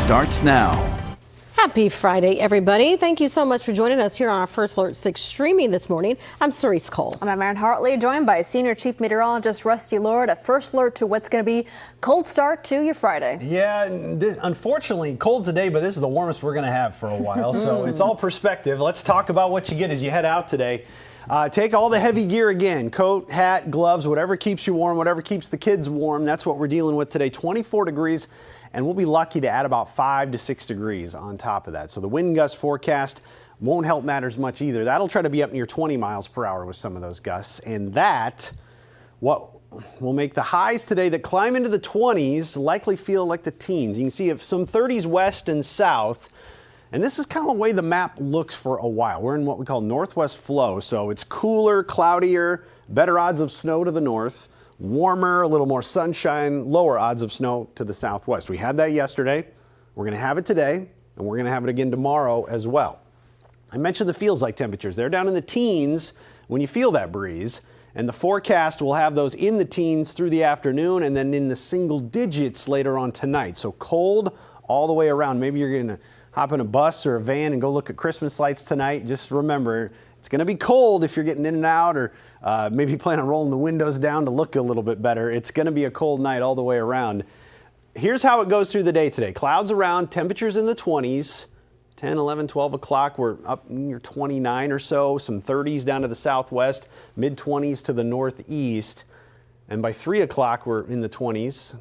starts now. Happy Friday, everybody. Thank you so much for joining us here on our First Alert 6 streaming this morning. I'm Cerise Cole. And I'm Aaron Hartley, joined by Senior Chief Meteorologist Rusty Millard at First Alert to what's going to be cold start to your Friday. Yeah, unfortunately, cold today, but this is the warmest we're going to have for a while. So it's all perspective. Let's talk about what you get as you head out today. Take all the heavy gear again, coat, hat, gloves, whatever keeps you warm, whatever keeps the kids warm. That's what we're dealing with today. 24 degrees, and we'll be lucky to add about 5 to 6 degrees on top of that. So the wind gust forecast won't help matters much either. That'll try to be up near 20 miles per hour with some of those gusts, and that what will make the highs today that climb into the 20s likely feel like the teens. You can see some 30s west and south. And this is kind of the way the map looks for a while. We're in what we call northwest flow, so it's cooler, cloudier, better odds of snow to the north, warmer, a little more sunshine, lower odds of snow to the southwest. We had that yesterday, we're going to have it today, and we're going to have it again tomorrow as well. I mentioned the feels like temperatures. They're down in the teens when you feel that breeze, and the forecast will have those in the teens through the afternoon and then in the single digits later on tonight. So cold all the way around. Maybe you're going to hop in a bus or a van and go look at Christmas lights tonight. Just remember, it's going to be cold if you're getting in and out, or maybe plan on rolling the windows down to look a little bit better. It's going to be a cold night all the way around. Here's how it goes through the day today. Clouds around, temperatures in the 20s. 10, 11, 12 o'clock, we're up near 29 or so. Some 30s down to the southwest, mid-20s to the northeast. And by 3 o'clock, we're in the 20s.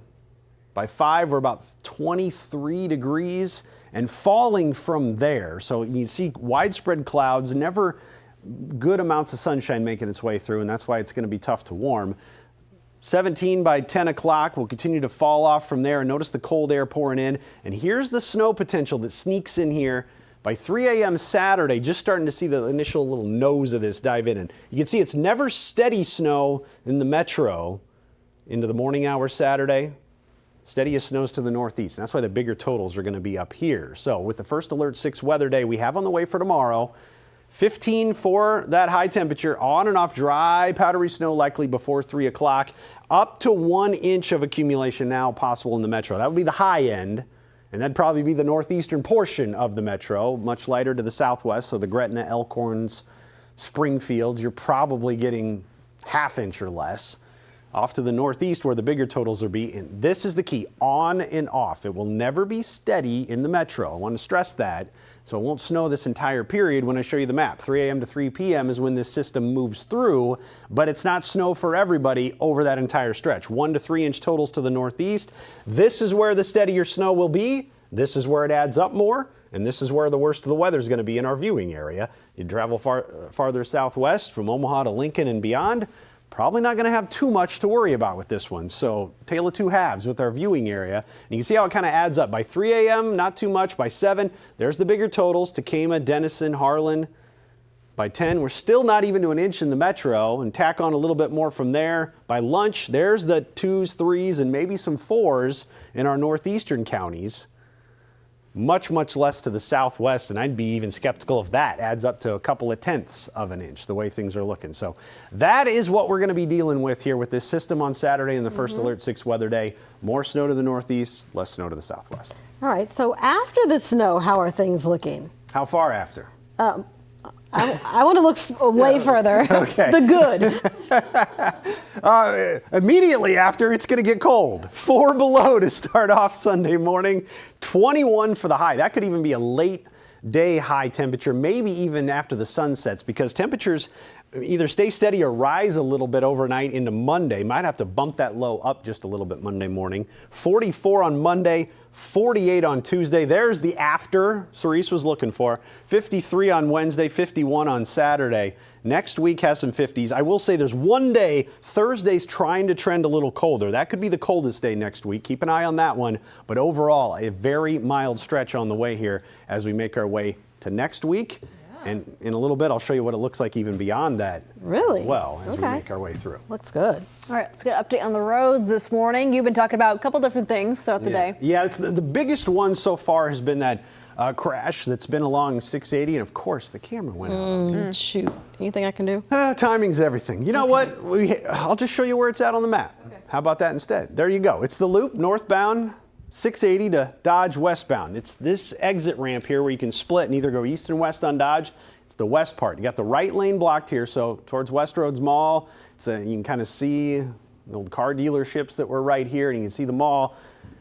By 5, we're about 23 degrees. And falling from there. So you see widespread clouds, never good amounts of sunshine making its way through, and that's why it's going to be tough to warm. 17 by 10 o'clock will continue to fall off from there, and notice the cold air pouring in. And here's the snow potential that sneaks in here by 3 a.m. Saturday, just starting to see the initial little nose of this dive in. And you can see it's never steady snow in the metro into the morning hours Saturday. Steadiest snows to the northeast. And that's why the bigger totals are going to be up here. So with the First Alert 6 weather day we have on the way for tomorrow, 15 for that high temperature, on and off dry, powdery snow likely before 3 o'clock, up to 1 inch of accumulation now possible in the metro. That would be the high end, and that'd probably be the northeastern portion of the metro, much lighter to the southwest. So the Gretna, Elkhorns, Springfields, you're probably getting ½ inch or less. Off to the northeast where the bigger totals will be, and this is the key, on and off. It will never be steady in the metro. I want to stress that. So it won't snow this entire period when I show you the map. 3 a.m. to 3 p.m. is when this system moves through, but it's not snow for everybody over that entire stretch. 1 to 3 inch totals to the northeast. This is where the steadier snow will be. This is where it adds up more, and this is where the worst of the weather is going to be in our viewing area. You travel farther southwest from Omaha to Lincoln and beyond, probably not going to have too much to worry about with this one. So tale of two halves with our viewing area. And you can see how it kind of adds up. By 3 a.m., not too much. By 7, there's the bigger totals. Tacoma, Denison, Harlan. By 10, we're still not even to an inch in the metro, and tack on a little bit more from there. By lunch, there's the 2s, 3s, and maybe some 4s in our northeastern counties. Much, much less to the southwest, and I'd be even skeptical if that adds up to a couple of tenths of an inch, the way things are looking. So that is what we're going to be dealing with here with this system on Saturday and the First Alert 6 weather day. More snow to the northeast, less snow to the southwest. All right, so after the snow, how are things looking? How far after? I want to look way further. Okay. The good. Immediately after, it's going to get cold. 4 below to start off Sunday morning. 21 for the high. That could even be a late day high temperature, maybe even after the sun sets, because temperatures either stay steady or rise a little bit overnight into Monday. Might have to bump that low up just a little bit Monday morning. 44 on Monday, 48 on Tuesday. There's the after Cerise was looking for. 53 on Wednesday, 51 on Saturday. Next week has some 50s. I will say there's one day, Thursday's trying to trend a little colder. That could be the coldest day next week. Keep an eye on that one. But overall, a very mild stretch on the way here as we make our way to next week. And in a little bit, I'll show you what it looks like even beyond that as well as we make our way through. Looks good. All right, let's get an update on the roads this morning. You've been talking about a couple different things throughout the day. Yeah, it's the biggest one so far has been that crash that's been along 680, and of course the camera went out. Shoot. Anything I can do? Timing's everything. You know what? I'll just show you where it's at on the map. How about that instead? There you go. It's the loop northbound 680 to Dodge westbound. It's this exit ramp here where you can split and either go east and west on Dodge. It's the west part. You got the right lane blocked here, so towards Westroads Mall. You can kind of see the old car dealerships that were right here, and you can see the mall.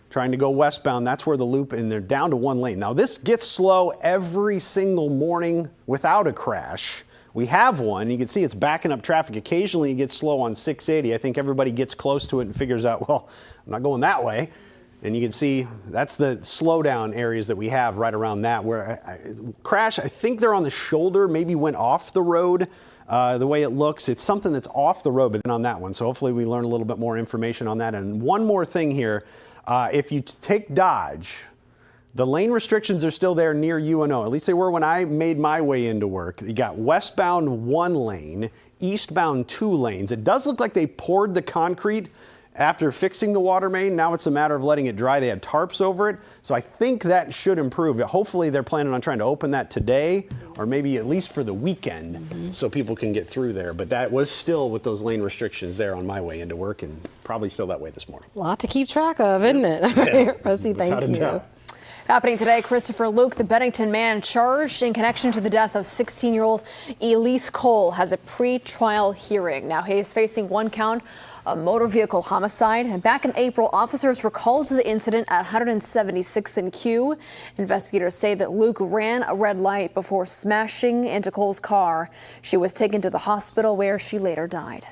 Trying to go westbound, that's where the loop, and they're down to one lane. Now this gets slow every single morning without a crash. We have one. You can see it's backing up traffic. Occasionally it ggets slow on 680. I think everybody gets close to it and figures out, well, I'm not going that way. And you can see that's the slowdown areas that we have right around that. Where crash, I think they're on the shoulder, maybe went off the road. The way it looks, it's something that's off the road, but then on that one. So hopefully we learn a little bit more information on that. And one more thing here, if you take Dodge, the lane restrictions are still there near UNO. At least they were when I made my way into work. You got westbound 1 lane, eastbound 2 lanes. It does look like they poured the concrete after fixing the water main. Now it's a matter of letting it dry. They had tarps over it. So I think that should improve. Hopefully they're planning on trying to open that today or maybe at least for the weekend so people can get through there. But that was still with those lane restrictions there on my way into work and probably still that way this morning. A lot to keep track of, isn't it? Yeah, Rusty, thank you. doubt. Happening today, Christopher Luke, the Bennington man charged in connection to the death of 16-year-old Elise Cole, has a pre-trial hearing. Now he is facing 1 count of motor vehicle homicide. And back in April, officers were called to the incident at 176th and Q. Investigators say that Luke ran a red light before smashing into Cole's car. She was taken to the hospital where she later died.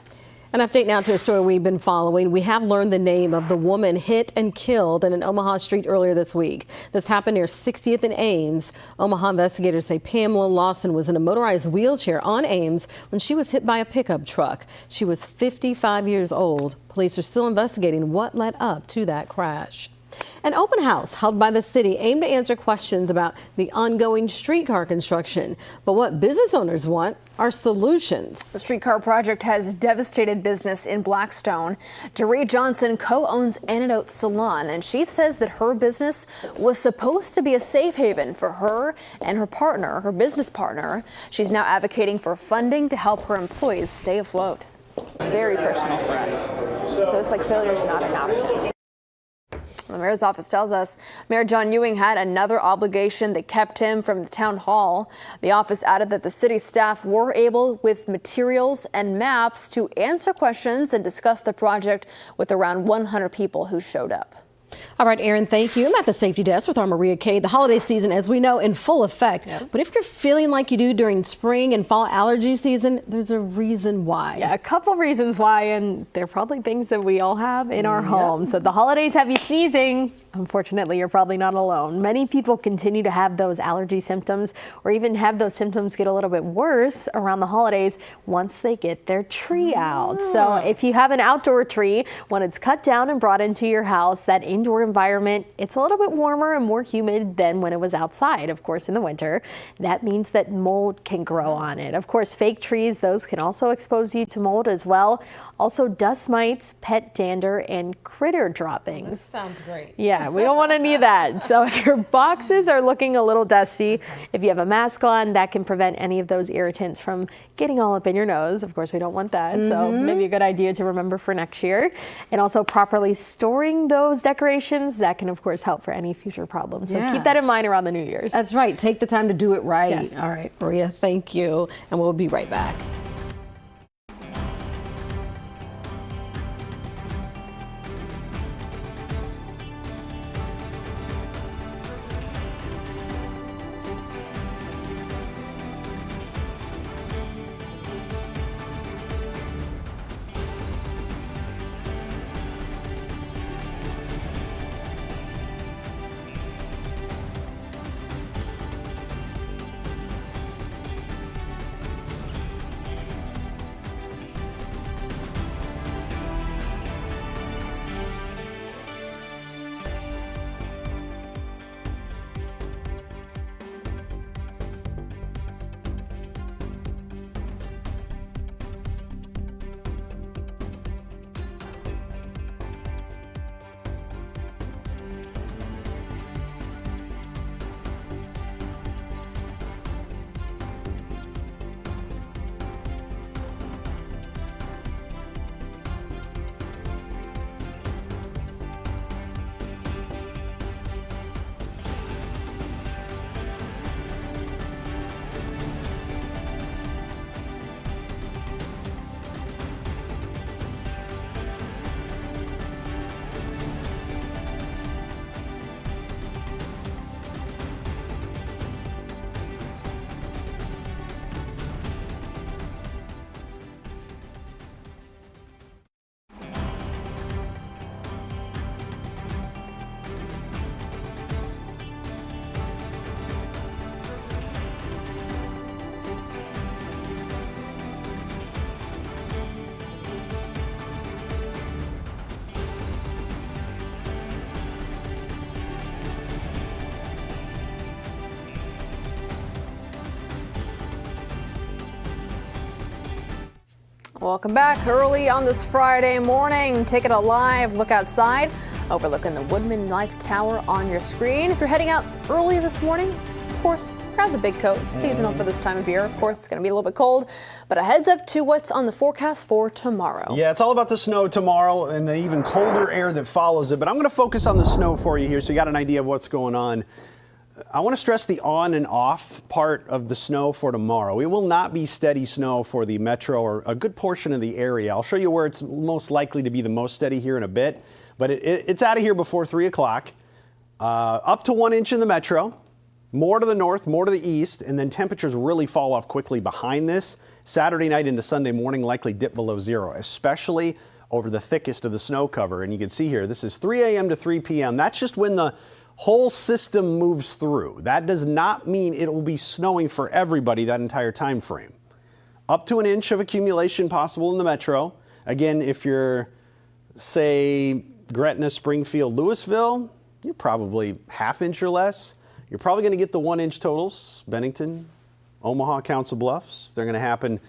An update now to a story we've been following. We have learned the name of the woman hit and killed in an Omaha street earlier this week. This happened near 60th and Ames. Omaha investigators say Pamela Lawson was in a motorized wheelchair on Ames when she was hit by a pickup truck. She was 55 years old. Police are still investigating what led up to that crash. An open house held by the city aimed to answer questions about the ongoing streetcar construction. But what business owners want are solutions. The streetcar project has devastated business in Blackstone. Doree Johnson co-owns Antidote Salon, and she says that her business was supposed to be a safe haven for her and her partner, her business partner. She's now advocating for funding to help her employees stay afloat. Very personal for us. So it's like failure's not an option. The mayor's office tells us Mayor John Ewing had another obligation that kept him from the town hall. The office added that the city staff were able, with materials and maps, to answer questions and discuss the project with around 100 people who showed up. All right, Aaron, thank you. I'm at the safety desk with our Maria Kay. The holiday season, as we know, in full effect. Yep. But if you're feeling like you do during spring and fall allergy season, there's a reason why. Yeah, a couple reasons why, and they're probably things that we all have in our home. So the holidays have you sneezing. Unfortunately, you're probably not alone. Many people continue to have those allergy symptoms or even have those symptoms get a little bit worse around the holidays once they get their tree out. So if you have an outdoor tree, when it's cut down and brought into your house, that indoor environment, it's a little bit warmer and more humid than when it was outside, of course, in the winter. That means that mold can grow on it. Of course, fake trees, those can also expose you to mold as well. Also, dust mites, pet dander, and critter droppings. Sounds great. Yeah, we don't want any of that. So if your boxes are looking a little dusty, if you have a mask on, that can prevent any of those irritants from getting all up in your nose. Of course, we don't want that. So maybe a good idea to remember for next year. And also properly storing those decorations, that can, of course, help for any future problems. So keep that in mind around the New Year's. That's right. Take the time to do it right. Yes. All right, Maria, thank you. And we'll be right back. Welcome back. Early on this Friday morning, taking a live look outside, overlooking the Woodman Life Tower on your screen. If you're heading out early this morning, of course, grab the big coat. It's seasonal for this time of year. Of course, it's going to be a little bit cold, but a heads up to what's on the forecast for tomorrow. Yeah, it's all about the snow tomorrow and the even colder air that follows it. But I'm going to focus on the snow for you here so you got an idea of what's going on. I want to stress the on and off part of the snow for tomorrow. It will not be steady snow for the metro or a good portion of the area. I'll show you where it's most likely to be the most steady here in a bit, but it's out of here before 3 o'clock. Up to 1 inch in the metro, more to the north, more to the east, and then temperatures really fall off quickly behind this. Saturday night into Sunday morning likely dip below 0, especially over the thickest of the snow cover. And you can see here, this is 3 a.m. to 3 p.m. That's just when the whole system moves through. That does not mean it will be snowing for everybody that entire time frame. Up to 1 inch of accumulation possible in the metro. Again, if you're, say, Gretna, Springfield, Louisville, you're probably ½ inch or less. You're probably going to get the 1 inch totals. Bennington, Omaha, Council Bluffs, they're going to happen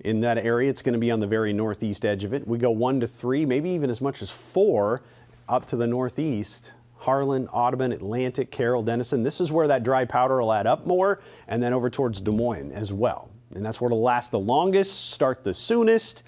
in that area. It's going to be on the very northeast edge of it. We go 1 to 3, maybe even as much as 4 up to the northeast. Harlan, Audubon, Atlantic, Carroll, Denison. This is where that dry powder will add up more, and then over towards Des Moines as well. And that's where it'll last the longest, start the soonest,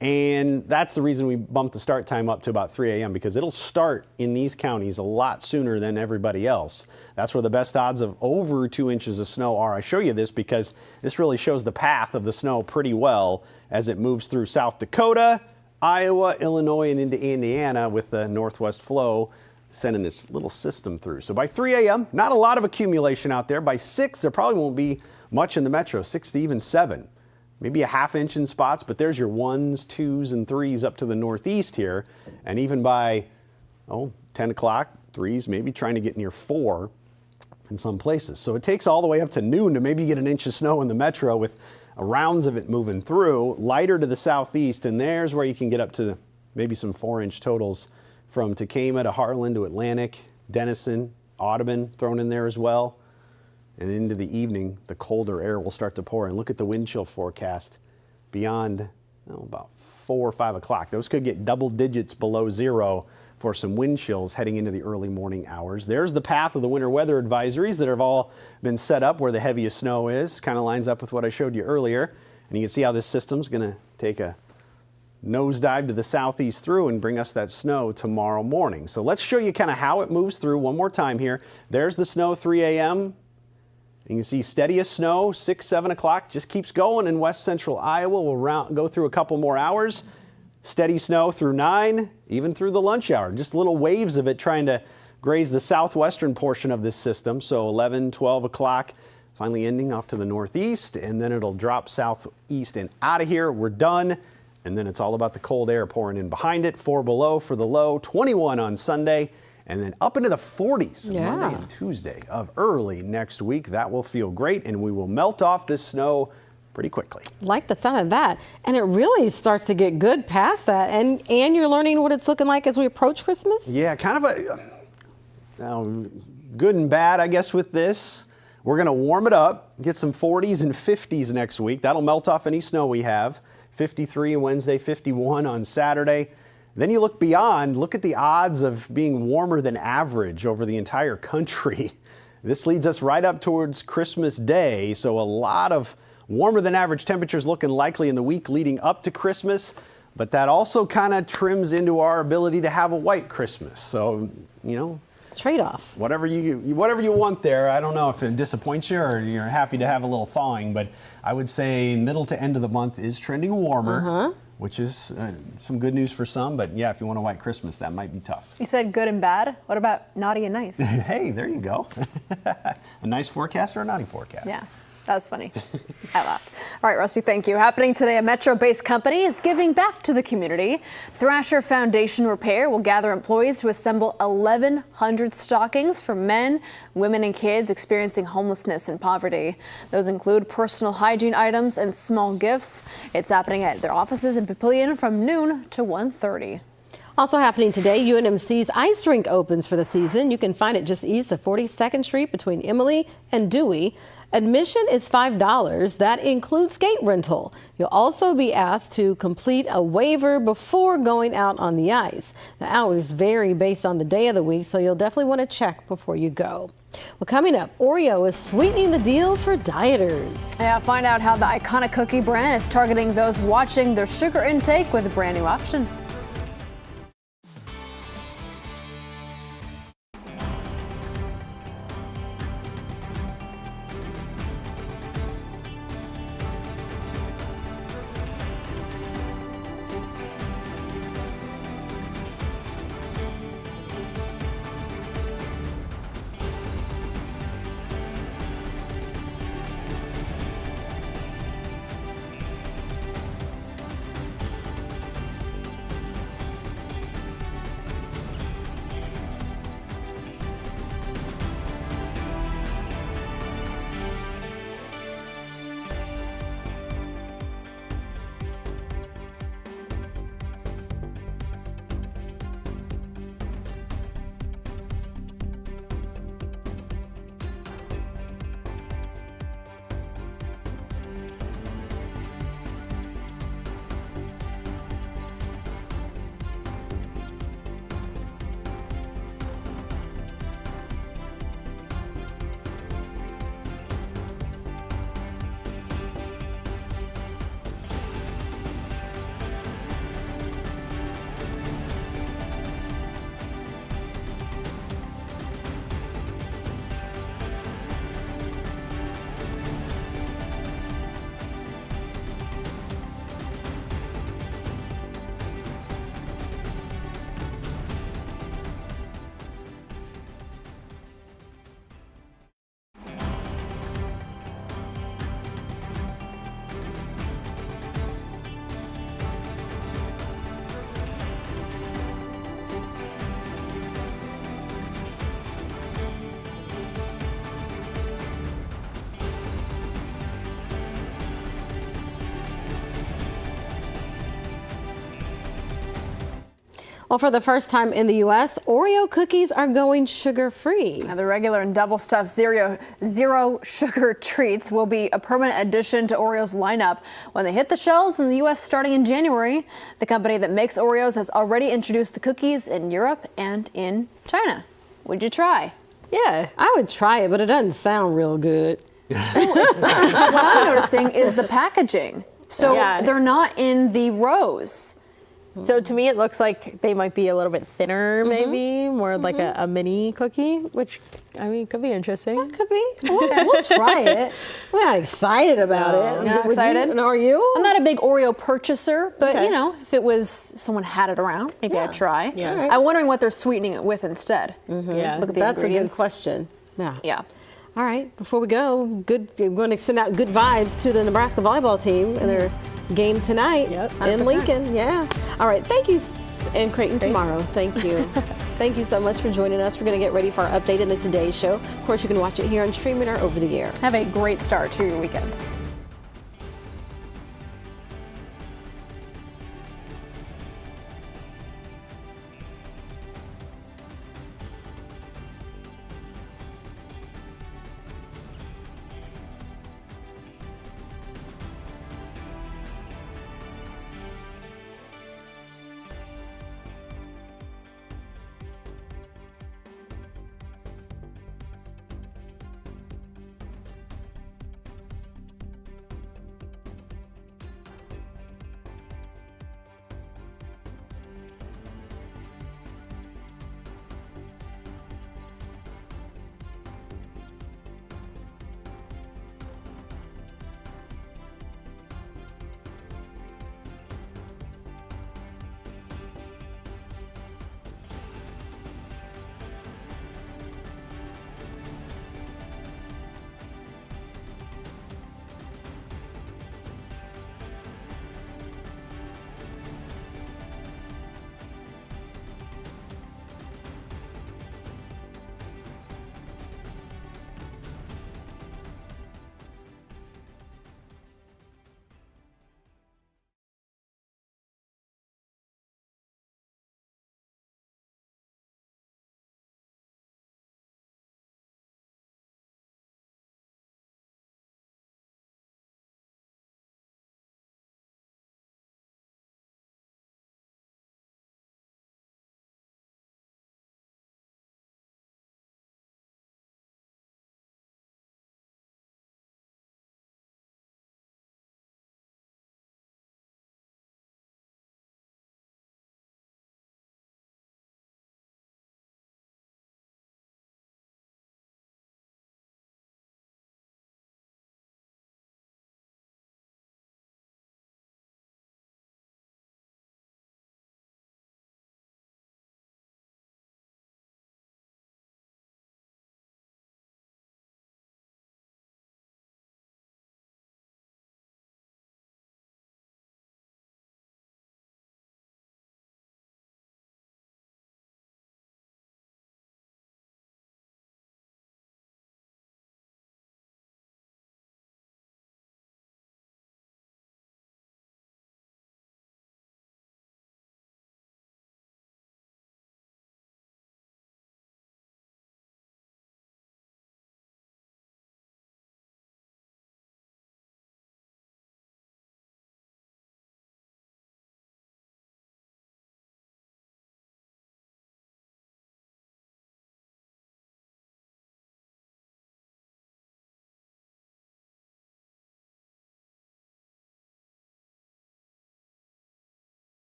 and that's the reason we bumped the start time up to about 3 a.m. because it'll start in these counties a lot sooner than everybody else. That's where the best odds of over 2 inches of snow are. I show you this because this really shows the path of the snow pretty well as it moves through South Dakota, Iowa, Illinois, and into Indiana with the northwest flow sending this little system through. So by 3 a.m., not a lot of accumulation out there. By 6, there probably won't be much in the metro, 6 to even 7. Maybe a ½ inch in spots, but there's your 1s, 2s, and 3s up to the northeast here. And even by, 10 o'clock, 3s, maybe trying to get near 4 in some places. So it takes all the way up to noon to maybe get an inch of snow in the metro with rounds of it moving through, lighter to the southeast, and there's where you can get up to maybe some 4-inch totals from Tacoma to Harlan to Atlantic, Denison, Audubon thrown in there as well. And into the evening, the colder air will start to pour in. Look at the wind chill forecast beyond about 4 or 5 o'clock. Those could get double digits below 0 for some wind chills heading into the early morning hours. There's the path of the winter weather advisories that have all been set up where the heaviest snow is. Kind of lines up with what I showed you earlier. And you can see how this system's going to take a nosedive to the southeast through and bring us that snow tomorrow morning. So let's show you kind of how it moves through one more time here. There's the snow 3 a.m. You can see steadiest snow 6, 7 o'clock, just keeps going in west central Iowa. We'll go through a couple more hours. Steady snow through 9, even through the lunch hour. Just little waves of it trying to graze the southwestern portion of this system. So 11, 12 o'clock, finally ending off to the northeast, and then it'll drop southeast and out of here. We're done. And then it's all about the cold air pouring in behind it. 4 below for the low, 21 on Sunday, and then up into the 40s Monday and Tuesday of early next week. That will feel great, and we will melt off this snow pretty quickly. Like the sound of that. And it really starts to get good past that. And you're learning what it's looking like as we approach Christmas? Yeah, kind of good and bad, I guess, with this. We're going to warm it up, get some 40s and 50s next week. That'll melt off any snow we have. 53 on Wednesday, 51 on Saturday. Then you look beyond, look at the odds of being warmer than average over the entire country. This leads us right up towards Christmas Day, so a lot of warmer than average temperatures looking likely in the week leading up to Christmas, but that also kind of trims into our ability to have a white Christmas. So, trade-off. Whatever you want there. I don't know if it disappoints you or you're happy to have a little thawing, but I would say middle to end of the month is trending warmer, which is some good news for some. But yeah, if you want a white Christmas, that might be tough. You said good and bad. What about naughty and nice? Hey, there you go. A nice forecast or a naughty forecast? Yeah. That was funny. I laughed. All right, Rusty, thank you. Happening today, a Metro-based company is giving back to the community. Thrasher Foundation Repair will gather employees to assemble 1,100 stockings for men, women, and kids experiencing homelessness and poverty. Those include personal hygiene items and small gifts. It's happening at their offices in Papillion from noon to 1:30. Also happening today, UNMC's ice rink opens for the season. You can find it just east of 42nd Street between Emily and Dewey. Admission is $5. That includes skate rental. You'll also be asked to complete a waiver before going out on the ice. The hours vary based on the day of the week, so you'll definitely want to check before you go. Well, coming up, Oreo is sweetening the deal for dieters. Yeah, find out how the iconic cookie brand is targeting those watching their sugar intake with a brand new option. Well, for the first time in the U.S., Oreo cookies are going sugar-free. Now, the regular and double-stuffed zero sugar treats will be a permanent addition to Oreo's lineup when they hit the shelves in the U.S. starting in January. The company that makes Oreos has already introduced the cookies in Europe and in China. Would you try? Yeah. I would try it, but it doesn't sound real good. What I'm noticing is the packaging. So Yeah. they're not in the rows. So to me, it looks like they might be a little bit thinner, maybe more like a mini cookie, which I mean could be interesting. Could be. We'll try it. We're not excited about it. Not Would you? excited? And are you? I'm not a big Oreo purchaser, but Okay. you know, if it was someone had it around, maybe I'd try. Yeah. All right. I'm wondering what they're sweetening it with instead. Yeah. Look at the That's a good ingredients. question. Yeah. Yeah. All right. Before we go, we're going to send out good vibes to the Nebraska volleyball team and their game tonight Yep. in 100%. Lincoln. Yeah. All right. Thank you, and Creighton tomorrow. Thank you. Thank you so much for joining us. We're going to get ready for our update in the Today Show. Of course, you can watch it here on streaming or over the air. Have a great start to your weekend.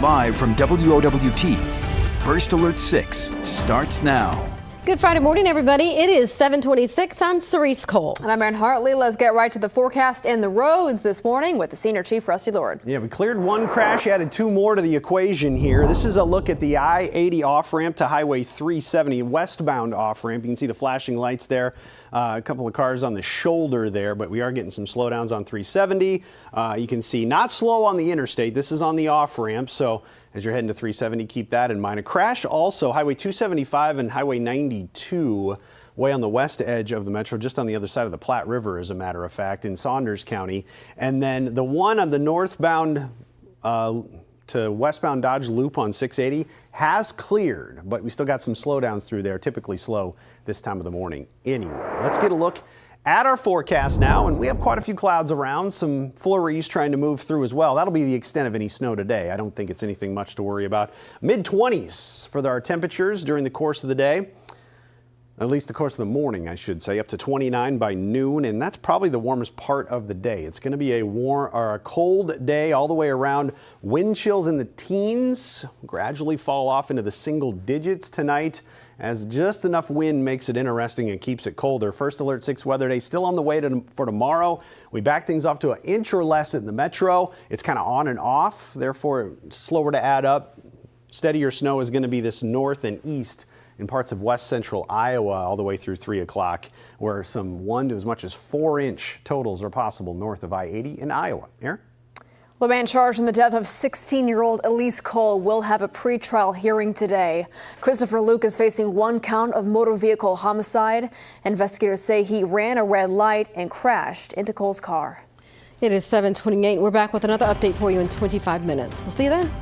Live from WOWT, First Alert 6 starts now. Good Friday morning, everybody. It is 7:26. I'm Cerise Cole. And I'm Erin Hartley. Let's get right to the forecast and the roads this morning with the Senior Chief, Rusty Lord. Yeah, we cleared one crash, added two more to the equation here. This is a look at the I-80 off-ramp to Highway 370, westbound off-ramp. You can see the flashing lights there. A couple of cars on the shoulder there, but we are getting some slowdowns on 370. You can see not slow on the interstate. This is on the off-ramp, so as you're heading to 370, keep that in mind. A crash also, Highway 275 and Highway 92, way on the west edge of the metro, just on the other side of the Platte River, as a matter of fact, in Saunders County. And then the one on the northbound to westbound Dodge Loop on 680 has cleared, but we still got some slowdowns through there, typically slow this time of the morning. Anyway, let's get a look at our forecast now, and we have quite a few clouds around, some flurries trying to move through as well. That'll be the extent of any snow today. I don't think it's anything much to worry about. Mid-20s for our temperatures during the course of the day. At least the course of the morning, I should say, up to 29 by noon, and that's probably the warmest part of the day. It's going to be a cold day all the way around. Wind chills in the teens gradually fall off into the single digits tonight, as just enough wind makes it interesting and keeps it colder. First Alert 6 weather day still on the way for tomorrow. We back things off to an inch or less in the metro. It's kind of on and off, therefore slower to add up. Steadier snow is going to be this north and east in parts of west central Iowa all the way through 3 o'clock, where some 1 to as much as 4-inch totals are possible north of I-80 in Iowa. Aaron? The man charged in the death of 16-year-old Elise Cole will have a pretrial hearing today. Christopher Luke is facing 1 count of motor vehicle homicide. Investigators say he ran a red light and crashed into Cole's car. It is 7:28. We're back with another update for you in 25 minutes. We'll see you then.